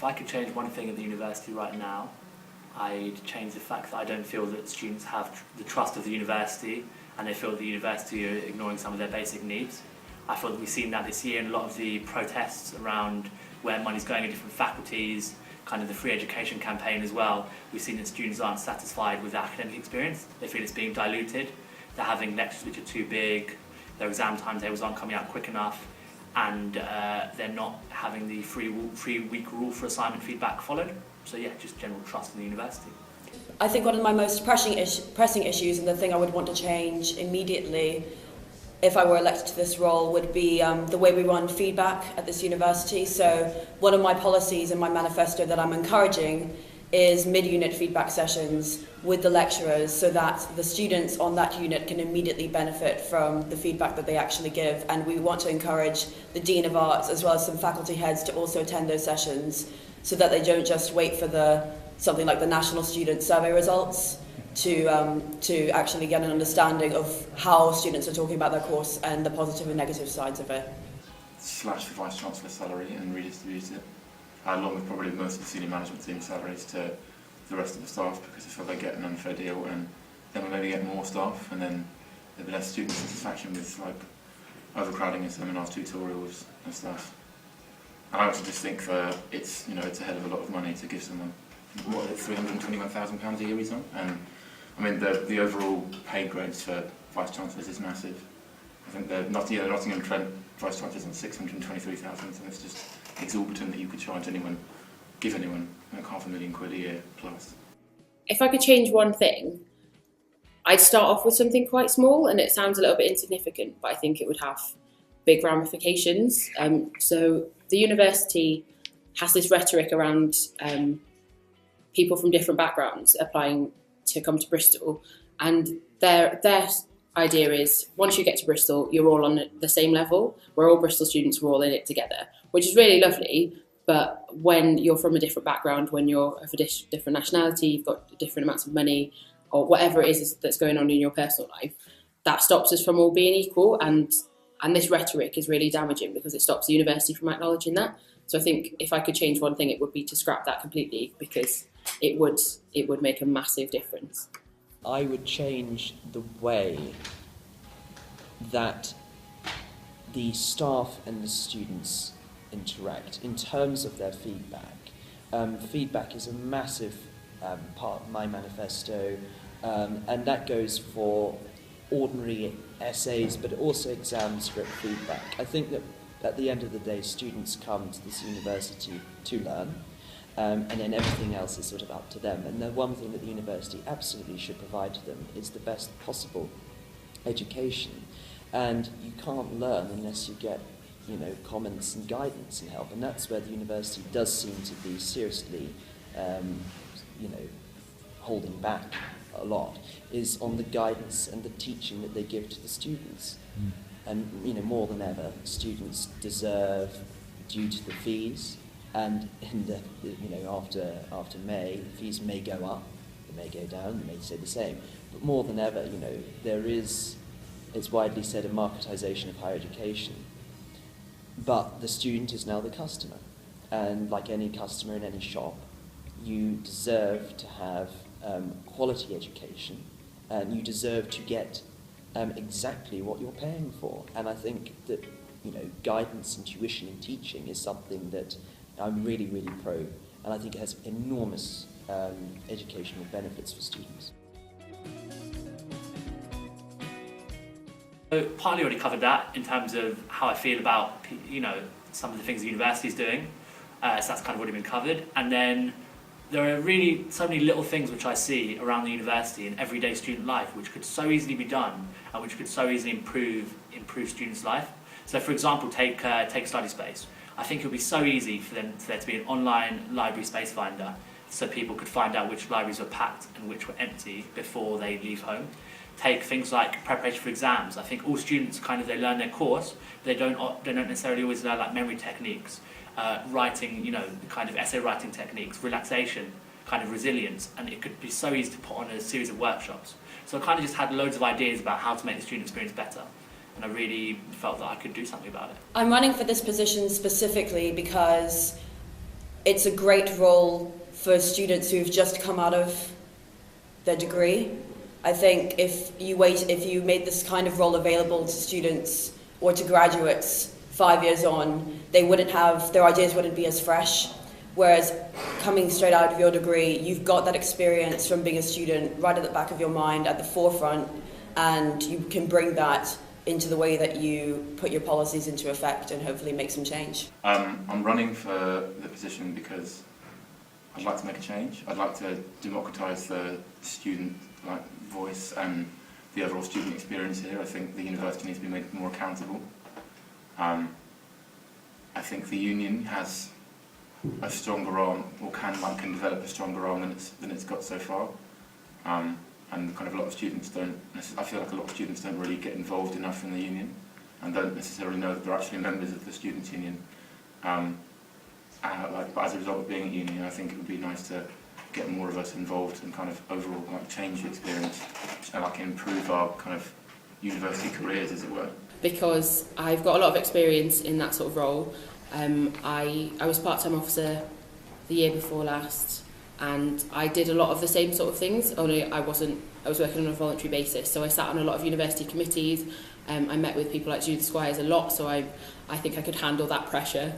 If I could change one thing at the university right now, I'd change the fact that I don't feel that students have the trust of the university and they feel the university are ignoring some of their basic needs. I feel that we've seen that this year in a lot of the protests around where money's going in different faculties, kind of the free education campaign as well. We've seen that students aren't satisfied with their academic experience. They feel it's being diluted. They're having lectures which are too big, their exam timetables aren't coming out quick enough, and they're not having the free-week rule for assignment feedback followed. So yeah, just general trust in the university. I think one of my most pressing issues, and the thing I would want to change immediately if I were elected to this role, would be the way we run feedback at this university. So one of my policies in my manifesto that I'm encouraging is mid-unit feedback sessions with the lecturers so that the students on that unit can immediately benefit from the feedback that they actually give. And we want to encourage the Dean of Arts as well as some faculty heads to also attend those sessions so that they don't just wait for something like the National Student Survey results to actually get an understanding of how students are talking about their course and the positive and negative sides of it. Slash the Vice-Chancellor's salary and redistribute it, along with probably most of the senior management team salaries to the rest of the staff, because if they get an unfair deal and then we'll maybe get more staff and then there'll be less student satisfaction with like overcrowding in seminars, tutorials and stuff. And I also just think that it's a hell of a lot of money to give someone £321,000 a year each time. And I mean the overall pay grades for Vice Chancellors is massive. I think the Nottingham Trent Vice Chancellors on 623,000, and it's just exorbitant that you could charge anyone, give anyone like £500,000 a year plus. If I could change one thing, I'd start off with something quite small, and it sounds a little bit insignificant, but I think it would have big ramifications. So the university has this rhetoric around people from different backgrounds applying to come to Bristol, and their idea is once you get to Bristol, you're all on the same level. We're all Bristol students, we're all in it together, which is really lovely. But when you're from a different background, when you're of a different nationality, you've got different amounts of money, or whatever it is that's going on in your personal life, that stops us from all being equal. And this rhetoric is really damaging because it stops the university from acknowledging that. So I think if I could change one thing, it would be to scrap that completely, because it would make a massive difference. I would change the way that the staff and the students interact in terms of their feedback. Feedback is a massive part of my manifesto, and that goes for ordinary essays, but also exam script feedback. I think that at the end of the day, students come to this university to learn, and then everything else is sort of up to them. And the one thing that the university absolutely should provide to them is the best possible education. And you can't learn unless you get, comments and guidance and help. And that's where the university does seem to be seriously, holding back a lot, is on the guidance and the teaching that they give to the students. And more than ever, students deserve, due to the fees, and after May, fees may go up, they may go down, they may stay the same. But more than ever, there is, it's widely said, a marketisation of higher education. But the student is now the customer, and like any customer in any shop, you deserve to have quality education, and you deserve to get exactly what you're paying for. And I think that guidance and tuition and teaching is something that I'm really, really pro, and I think it has enormous educational benefits for students. So partly already covered that in terms of how I feel about some of the things the university is doing, so that's kind of already been covered. And then there are really so many little things which I see around the university in everyday student life which could so easily be done and which could so easily improve students' life. So for example, take study space. I think it would be so easy for there to be an online library space finder so people could find out which libraries were packed and which were empty before they leave home. Take things like preparation for exams. I think all students they learn their course, they don't necessarily always learn like memory techniques, writing, kind of essay writing techniques, relaxation, kind of resilience, and it could be so easy to put on a series of workshops. So I kind of just had loads of ideas about how to make the student experience better, and I really felt that I could do something about it. I'm running for this position specifically because it's a great role for students who've just come out of their degree. I think if you made this kind of role available to students or to graduates 5 years on, their ideas wouldn't be as fresh. Whereas coming straight out of your degree, you've got that experience from being a student right at the back of your mind, at the forefront, and you can bring that into the way that you put your policies into effect and hopefully make some change. I'm running for the position because I'd like to make a change. I'd like to democratise the student voice and the overall student experience here. I think the university needs to be made more accountable. I think the union has a stronger arm, or can develop a stronger arm than it's got so far. And kind of a lot of students I feel like a lot of students don't really get involved enough in the union and don't necessarily know that they're actually members of the students' union. But as a result of being at uni, I think it would be nice to get more of us involved and kind of overall change the experience and improve our kind of university careers, as it were. Because I've got a lot of experience in that sort of role. I was part-time officer the year before last, and I did a lot of the same sort of things, only I was working on a voluntary basis. So I sat on a lot of university committees. I met with people like Judith Squires a lot, so I think I could handle that pressure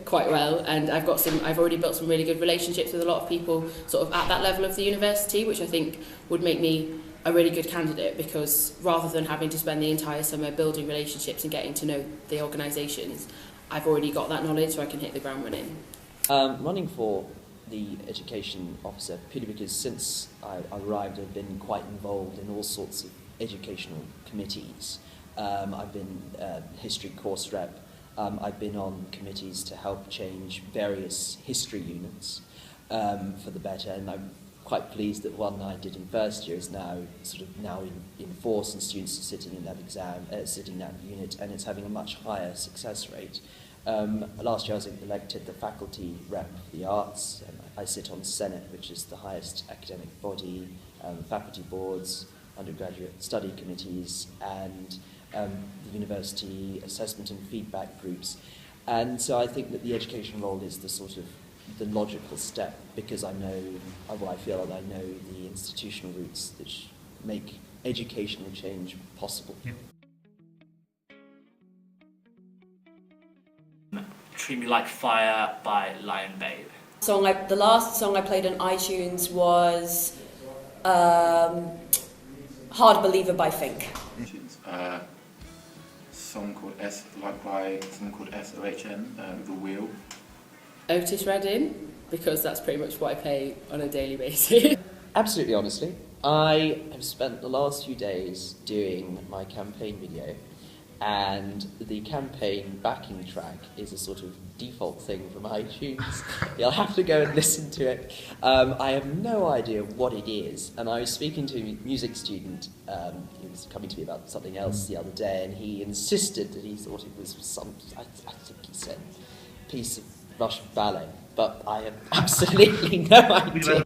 quite well. And I've already built some really good relationships with a lot of people sort of at that level of the university, which I think would make me a really good candidate, because rather than having to spend the entire summer building relationships and getting to know the organisations, I've already got that knowledge, so I can hit the ground running. Running for the education officer purely because since I arrived I've been quite involved in all sorts of educational committees. I've been history course rep. I've been on committees to help change various history units for the better, and I'm quite pleased that one I did in first year is now in force, and students are sitting in that unit, and it's having a much higher success rate. Last year I was elected the faculty rep for the arts. I sit on Senate, which is the highest academic body, faculty boards, undergraduate study committees, and the university assessment and feedback groups. And so I think that the education role is the logical step, because I feel that I know the institutional roots that make educational change possible. Yeah. Treat Me Like Fire by Lion Babe. The last song I played on iTunes was Hard Believer by Fink. Song called SOHN, The Wheel. Otis Redding, because that's pretty much what I play on a daily basis. Absolutely honestly, I have spent the last few days doing my campaign video, and the campaign backing track is a sort of default thing from iTunes. You'll have to go and listen to it. I have no idea what it is, and I was speaking to a music student, he was coming to me about something else the other day, and he insisted that he thought it was I think he said, piece of Russian ballet, but I have absolutely no idea.